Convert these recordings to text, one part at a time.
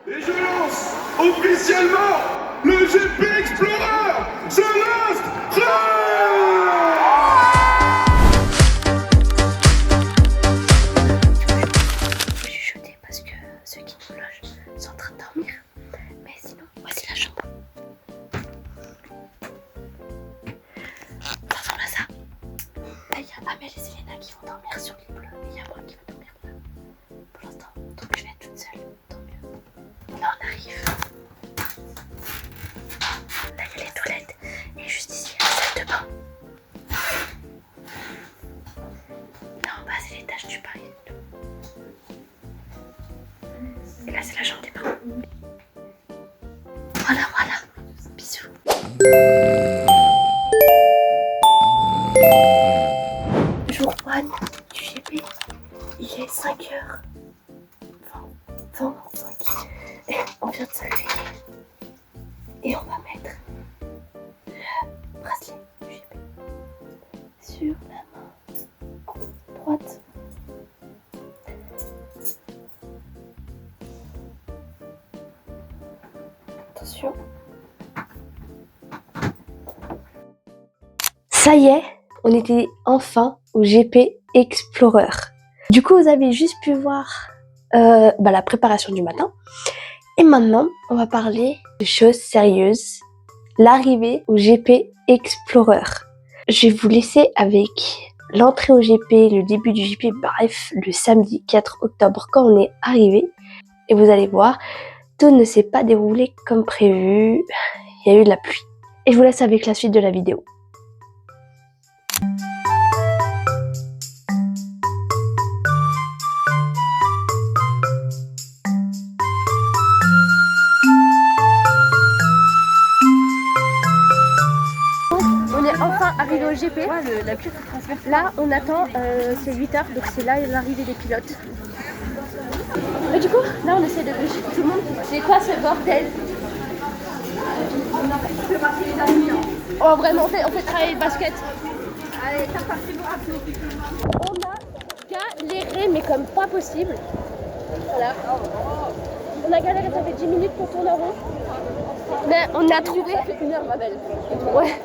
Et je lance officiellement le GP Explorer Celeste J'ai chuchoté parce que ceux qui nous logent sont en train de dormir. Mais sinon, voici la chambre. Ça ressemble à ça. Là, il y a Amel et Selena qui vont dormir sur les bleus. Et il y a moi qui vais dormir là. Pour l'instant, donc je vais être toute seule. Tant mieux. Là, on arrive. Là, il y a les toilettes. Et juste ici, il y a la salle de bain. Là, en bas, c'est l'étage du bain. Et là, c'est la chambre des parents. Voilà, voilà. Bisous. Jour 1 du GP. Il est 5h. 25. Et on vient de se réveiller. Et on va mettre le bracelet du GP sur la main droite. Attention. Ça y est, on était enfin au GP Explorer. Du coup, vous avez juste pu voir la préparation du matin. Et maintenant, on va parler de choses sérieuses. L'arrivée au GP Explorer. Je vais vous laisser avec l'entrée au GP, le début du GP, bref, le samedi 4 octobre quand on est arrivé. Et vous allez voir, tout ne s'est pas déroulé comme prévu. Il y a eu de la pluie. Et je vous laisse avec la suite de la vidéo. On est enfin arrivé au GP. Là, on attend, c'est 8h, donc c'est là l'arrivée des pilotes. Et du coup, là, on essaie de bouger tout le monde. C'est quoi ce bordel? Oh, vraiment, on fait travailler le basket. Allez, ça part, c'est bon. On a galéré, mais comme pas possible. Voilà. On a galéré, ça fait 10 minutes pour tourner en rond. Mais on a trouvé. Ça fait 1 heure, ma belle. Ouais.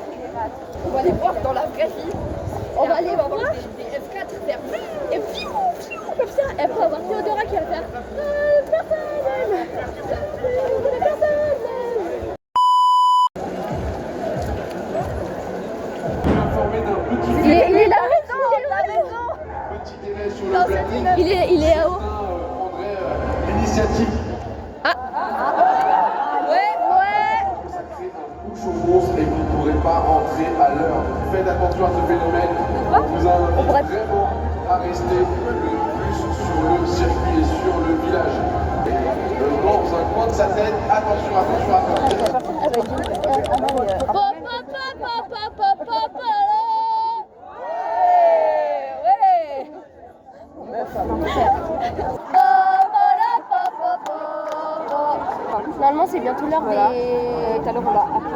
On va les voir dans la vraie vie. On va aller voir des F4 faire et puis comme ça. Et après, on va voir Théodora qui va faire personne. Il est là. Petit délai sur le planning. Il est là-haut. Prendrait l'initiative. Ça crée un bouchon monstre et vous ne pourrez pas rentrer à l'heure. Faites attention à ce phénomène. On vous invite vraiment à rester le plus sur le circuit et sur le village. Et dans un coin de sa tête, attention. Normalement, c'est bientôt l'heure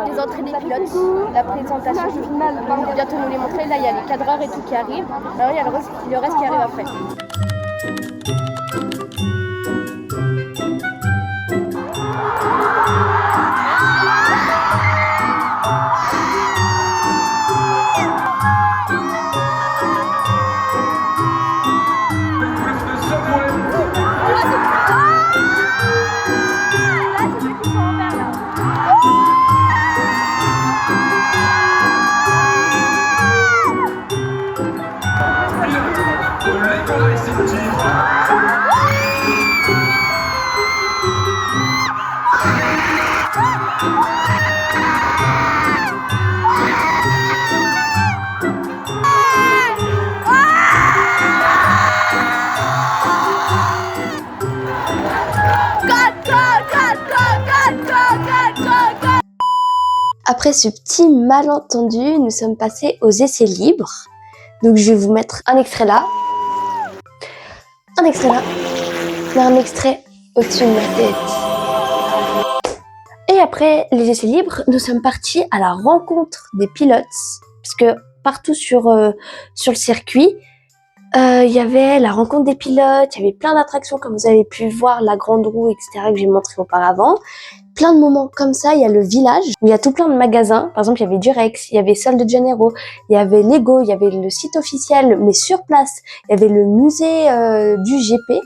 des entrées des pilotes, la présentation finale. Ils vont bientôt nous les montrer. Là, il y a les cadreurs et tout qui arrivent. Alors, il y a le reste qui arrive après. Après ce petit malentendu, nous sommes passés aux essais libres. Donc je vais vous mettre un extrait là, un extrait là, et un extrait au-dessus de ma tête. Et après les essais libres, nous sommes partis à la rencontre des pilotes. Parce que partout sur le circuit, Il y avait la rencontre des pilotes, il y avait plein d'attractions comme vous avez pu voir, la grande roue, etc. que j'ai montré auparavant. Plein de moments comme ça, il y a le village, où il y a tout plein de magasins. Par exemple, il y avait Durex, il y avait Sol de Janeiro, il y avait Lego, il y avait le site officiel, mais sur place, il y avait le musée du GP.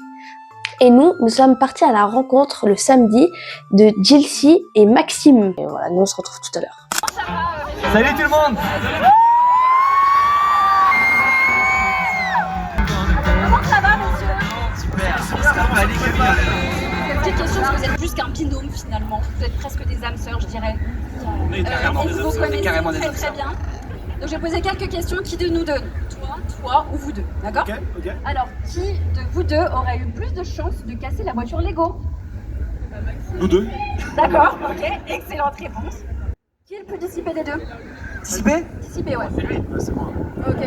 Et nous sommes partis à la rencontre le samedi de Jilcy et Maxime. Et voilà, nous on se retrouve tout à l'heure. Salut tout le monde. Comment ça va, monsieur? Super, super. Petite question, parce que vous êtes plus qu'un binôme finalement. Vous êtes presque des âmes sœurs, je dirais. On est carrément et des vous âmes vous sœurs. connaissez Carrément des très âmes très sœurs. bien. Donc je vais poser quelques questions. Qui de nous deux? Toi ou vous deux, d'accord? Ok. Alors, qui de vous deux aurait eu plus de chances de casser la voiture Lego? Nous deux. D'accord, ok, excellente réponse. Qui est le plus dissipé des deux? Dissipé? Dissipé, ouais. C'est lui. C'est moi. Ok,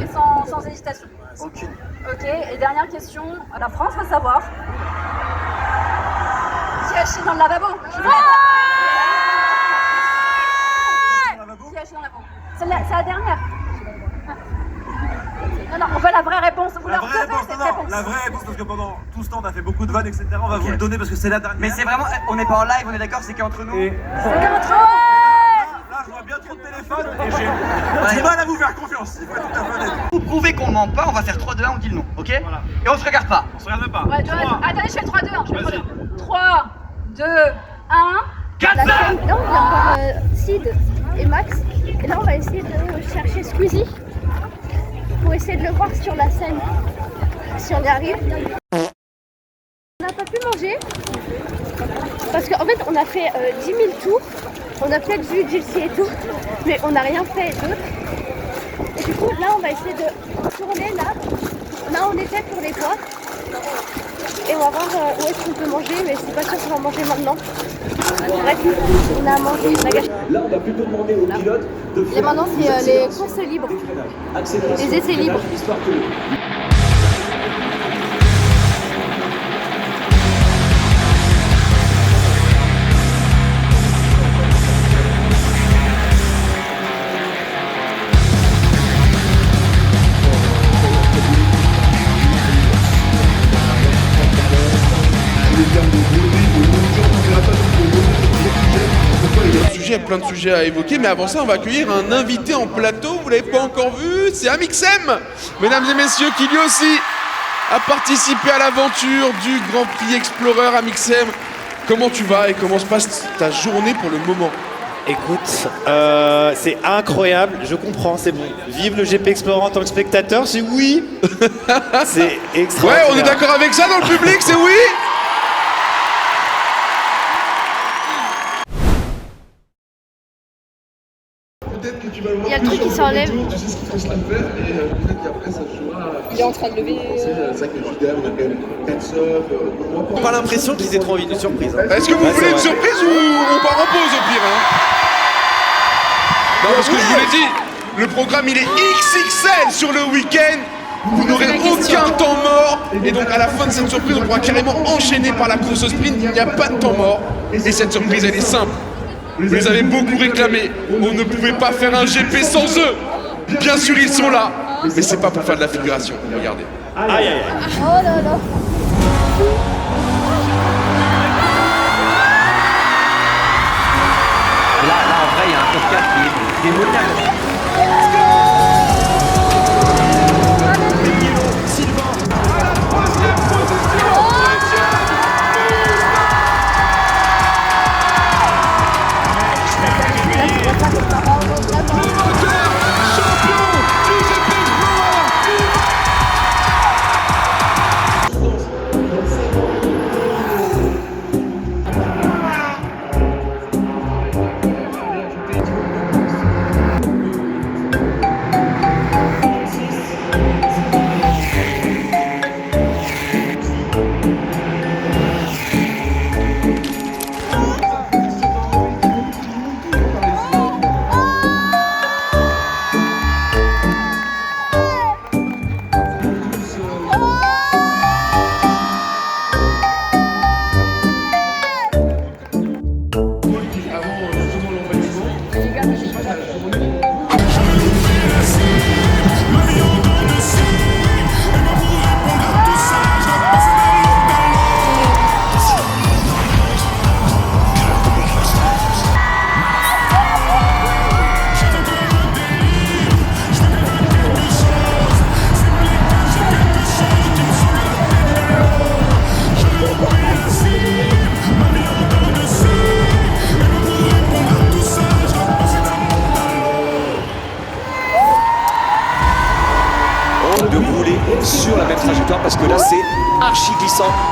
sans hésitation. Aucune. Ok, et dernière question, la France va savoir. Qui a chié dans le lavabo? Qui a chié dans le lavabo? C'est la dernière. Non, on veut la vraie réponse. Vous La leur vraie devez réponse, cette non, réponse. la vraie réponse, parce que pendant tout ce temps on a fait beaucoup de vannes, etc. On va vous le donner parce que c'est la dernière. Mais c'est vraiment, on n'est pas en live, on est d'accord, c'est qu'entre nous. Et C'est notre là, je vois bien trop de téléphones et j'ai du mal à vous faire confiance. Il faut être tout à fait honnête. Pour prouver qu'on ment pas, on va faire 3, 2, 1, on dit le nom, ok? Voilà. Et on se regarde pas. On se regarde pas. Ouais, attendez, je fais 3, 2, 1. 3, 2, 1. 4, Là, on vient voir Sid et Max. Et là, on va essayer de chercher Squeezie pour essayer de le voir sur la scène. Si on y arrive. On n'a pas pu manger parce qu'en fait, on a fait 10 000 tours. On a peut-être vu Jilcy et tout, mais on n'a rien fait d'autre. Et du coup, là, on va essayer de tourner là on était pour les voir. Et on va voir où est-ce qu'on peut manger, mais c'est pas sûr qu'on va manger maintenant. Bref, on a mangé, on a gâché. Là, on va plutôt demander aux pilotes de faire Et maintenant, c'est les courses libres. Les essais libres. Histoire que... Il y a plein de sujets à évoquer, mais avant ça, on va accueillir un invité en plateau. Vous l'avez pas encore vu, c'est Amixem, mesdames et messieurs, qui lui aussi a participé à l'aventure du Grand Prix Explorer. Amixem, comment tu vas et comment se passe ta journée pour le moment? Écoute, c'est incroyable, je comprends, c'est bon. Vive le GP Explorer en tant que spectateur, c'est oui. C'est extraordinaire. Ouais, on est d'accord avec ça dans le public, c'est oui. Peut-être que tu vas le voir. Il y a le truc qui s'enlève. Tu sais ce qu'il faut se la faire et peut-être qu'après ça se jouera. Il est en train de lever. C'est ça que Judas, on a quand même 4 sœurs. On a pas l'impression qu'ils aient trop envie d'une surprise. Hein. Est-ce que vous Ouais, voulez c'est une vrai. surprise ou on part en pause au pire hein? Non, parce que je vous l'ai dit, le programme il est XXL sur le week-end. Vous n'aurez aucun temps mort. Et donc à la fin de cette surprise, on pourra carrément enchaîner par la course au sprint. Il n'y a pas de temps mort. Et cette surprise, elle est simple. Vous les avez beaucoup réclamés. On ne pouvait pas faire un GP sans eux. Bien sûr, ils sont là. Mais c'est pas pour faire de la figuration. Regardez. Aïe aïe aïe. Oh là là. Là, en vrai, il y a un podcast qui est démoniaque.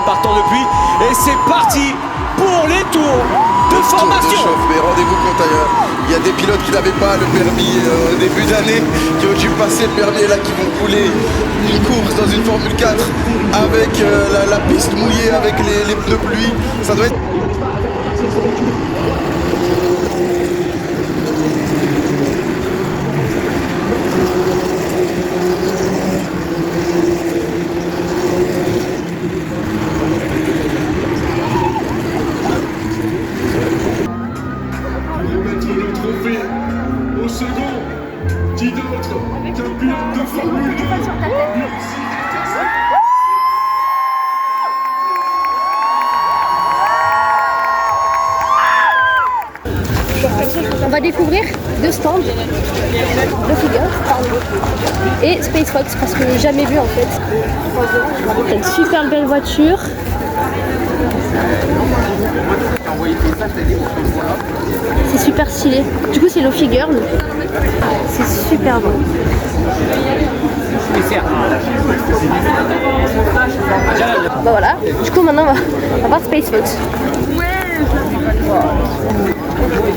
partant depuis. Et c'est parti pour les tours de formation. Mais rendez-vous compte ailleurs, il y a des pilotes qui n'avaient pas le permis au début d'année, qui ont dû passer le permis et là qui vont couler une course dans une Formule 4 avec la piste mouillée, avec les pneus pluie. Ça doit être... Au second, qui d'autre qu'un pilote de Formule 2 On va découvrir deux stands, deux figures, et Space Fox parce que j'ai jamais vu en fait. C'est une super belle voiture. C'est super stylé. Du coup c'est Lofi Girl. C'est super beau. Bah voilà. Du coup maintenant on va voir Space Fox.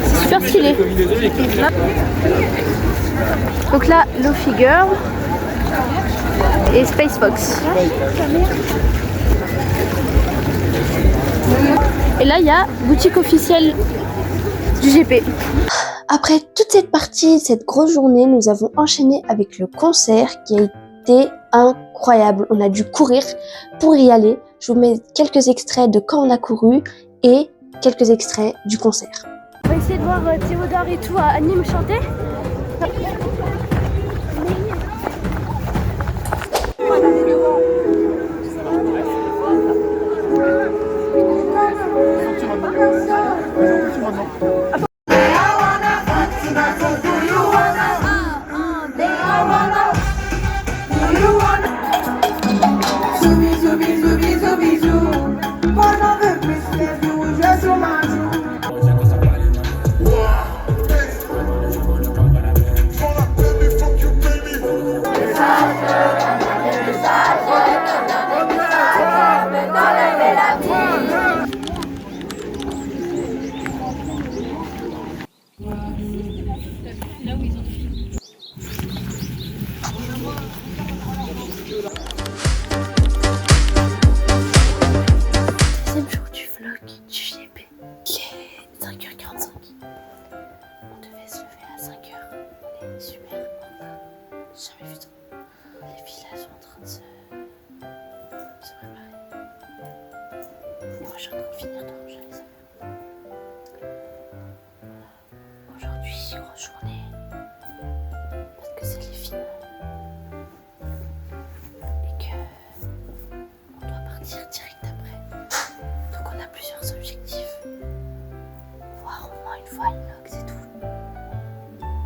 C'est super stylé. Donc là, Lofi Girl et Space Fox. Et là, il y a boutique officielle du GP. Après toute cette partie, cette grosse journée, nous avons enchaîné avec le concert qui a été incroyable. On a dû courir pour y aller. Je vous mets quelques extraits de quand on a couru et quelques extraits du concert. On va essayer de voir Théodore et tout à Nîmes chanter. Deuxième jour du vlog du GP. Il est 5h45. On devait se lever à 5h. On est super en retard. J'ai jamais vu ça. Les filles là sont en train de se préparer. Et moi je suis en train de finir de ranger les affaires. Aujourd'hui, grosse journée. Parce que c'est les finales. Et que on doit partir direct après. Donc on a plusieurs objectifs. Voir au moins une fois Inox et tout.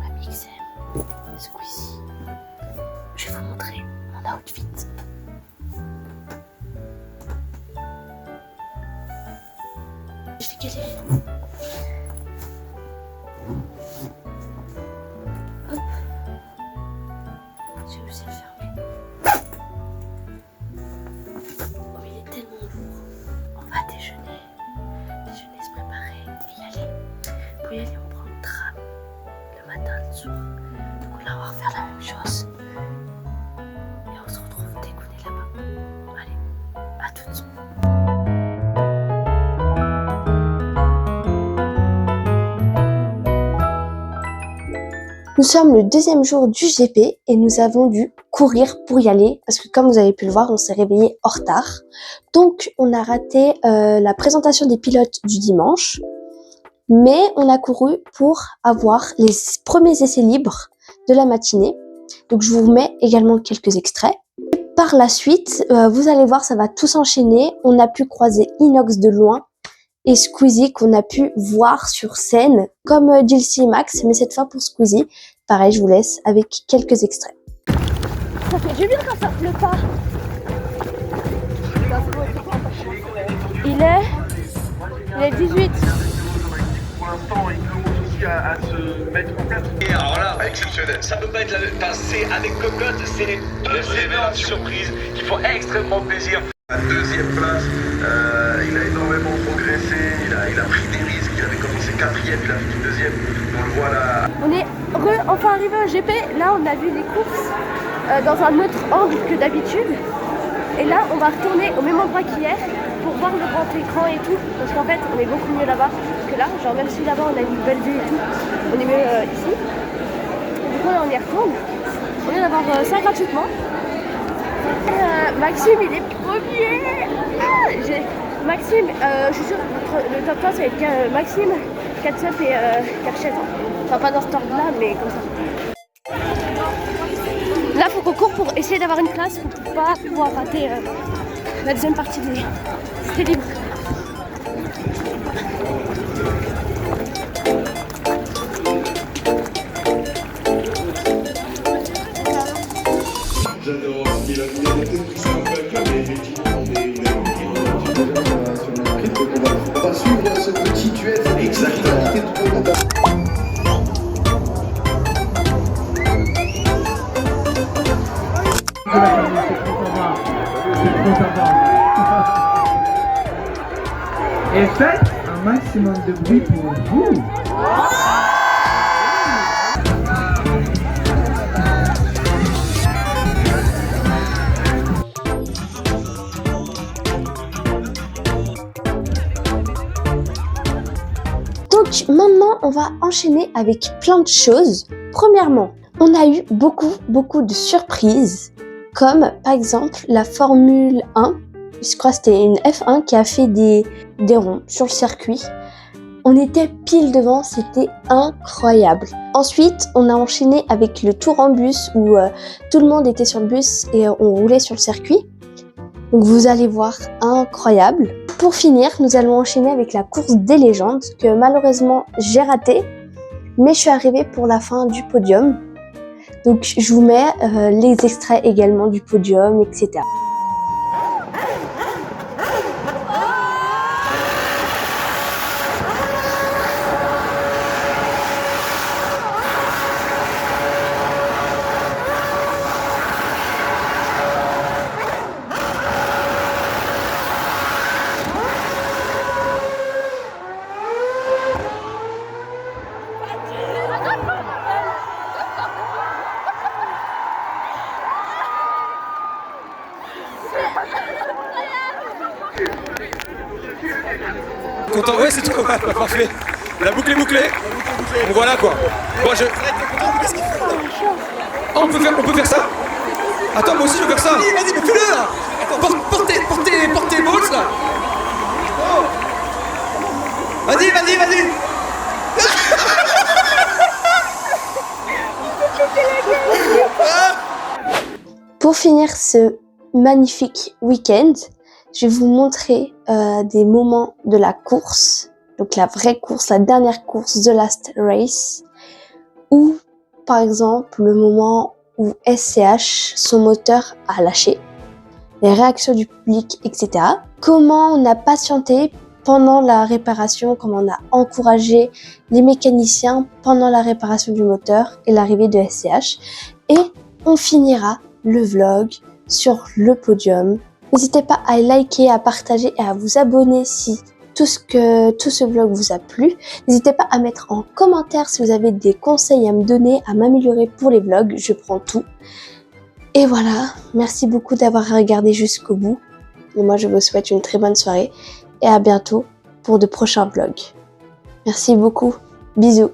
Mamie XM, Squeezie. Je vais vous montrer mon outfit. Je vais galérer. Hop. J'ai réussi à le fermer. Oh, il est tellement lourd. On va déjeuner, se préparer et y aller. Pour y aller, on prend une tram le matin, le soir. Donc là, on va refaire la même chose. Et on se retrouve dégoûté là-bas. Allez, à tout de suite. Nous sommes le deuxième jour du GP et nous avons dû courir pour y aller parce que comme vous avez pu le voir, on s'est réveillé en retard. Donc on a raté la présentation des pilotes du dimanche, mais on a couru pour avoir les premiers essais libres de la matinée. Donc je vous mets également quelques extraits. Par la suite, vous allez voir, ça va tout s'enchaîner. On a pu croiser Inox de loin et Squeezie qu'on a pu voir sur scène, comme Jilcy et Max, mais cette fois pour Squeezie. Pareil, je vous laisse avec quelques extraits. Ça fait du bien quand ça pleut pas. Il est 18. Pour l'instant, il commence aussi à se mettre en place. Et alors là, exceptionnel. Ça peut pas être la même. Enfin, c'est avec Cocotte, c'est les deux énormes surprises qui font extrêmement plaisir. À deuxième place, il a énormément progressé, il a pris des risques, il avait commencé quatrième, il a fini deuxième, on le voit là. On est enfin arrivé au GP. Là, on a vu les courses dans un autre angle que d'habitude. Et là, on va retourner au même endroit qu'hier pour voir le grand écran et tout. Parce qu'en fait, on est beaucoup mieux là-bas que là. Genre, même si là-bas, on a une belle vue et tout, on est mieux ici. Et du coup, là, on y retourne. On vient d'avoir ça gratuitement. Maxime, il est premier. Maxime, je suis sûre que le top 3, ça va être Maxime, Katsep et Karchet. Enfin, pas dans ce ordre-là, mais comme ça. Là, faut qu'on court pour essayer d'avoir une place pour pas pouvoir rater la deuxième partie des C'était libre. J'adore, il a peut-être que c'est un peu acclamé, effectivement, on va suivre ce petit tuel, exactement. Et faites un maximum de bruit pour vous. Donc maintenant, on va enchaîner avec plein de choses. Premièrement, on a eu beaucoup de surprises, comme par exemple la Formule 1. Je crois que c'était une F1 qui a fait des ronds sur le circuit. On était pile devant, c'était incroyable. Ensuite, on a enchaîné avec le tour en bus où tout le monde était sur le bus et on roulait sur le circuit. Donc vous allez voir, incroyable. Pour finir, nous allons enchaîner avec la course des légendes que malheureusement j'ai ratée, mais je suis arrivée pour la fin du podium. Donc je vous mets les extraits également du podium, etc. Content, ouais c'est tout, ouais, parfait. La boucle est bouclée. Donc voilà quoi. Bon, oh, on peut faire ça. Attends, moi aussi je veux faire ça. Vas-y, mais fais-le là. Porte tes balls là. Oh. Vas-y. Pour finir ce magnifique week-end, je vais vous montrer des moments de la course, donc la vraie course, la dernière course, The Last Race, ou par exemple le moment où SCH, son moteur a lâché, les réactions du public, etc. Comment on a patienté pendant la réparation, comment on a encouragé les mécaniciens pendant la réparation du moteur et l'arrivée de SCH. Et on finira le vlog sur le podium. N'hésitez pas à liker, à partager et à vous abonner si tout ce vlog vous a plu. N'hésitez pas à mettre en commentaire si vous avez des conseils à me donner, à m'améliorer pour les vlogs. Je prends tout. Et voilà, merci beaucoup d'avoir regardé jusqu'au bout. Et moi, je vous souhaite une très bonne soirée et à bientôt pour de prochains vlogs. Merci beaucoup. Bisous.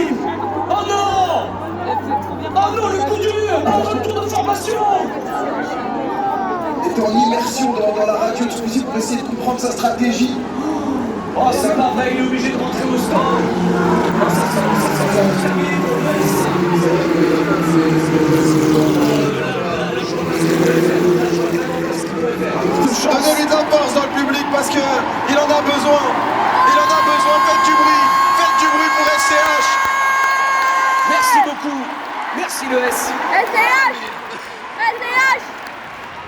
Squeezie. Oh non! Oh non, le coup dur! Oh, retour de formation! est en immersion dans la radio de Squeezie pour essayer de comprendre sa stratégie. Oh, c'est pas vrai, il est obligé de rentrer au stand. Oh, ça sent terminé pour Donnez-lui de la force dans le public parce que il en a besoin. Il en a besoin. Faites du bruit pour SCH. Merci beaucoup. Merci le S. SDH SDH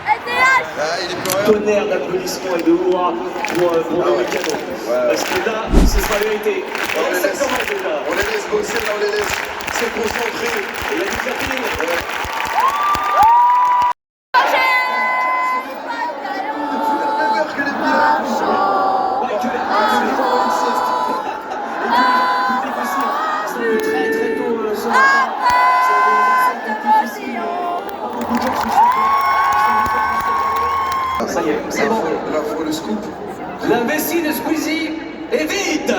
SDH Ah, il est plus rien. Tonnerre d'applaudissements et de hurrahs pour le Mécano. Parce que là, ce sera vérité. On les laisse bosser, là, on les laisse se concentrer. Et il y a du fierté. Ça y est, c'est bon. L'info, le scoop. La vessie de Squeezie est vide.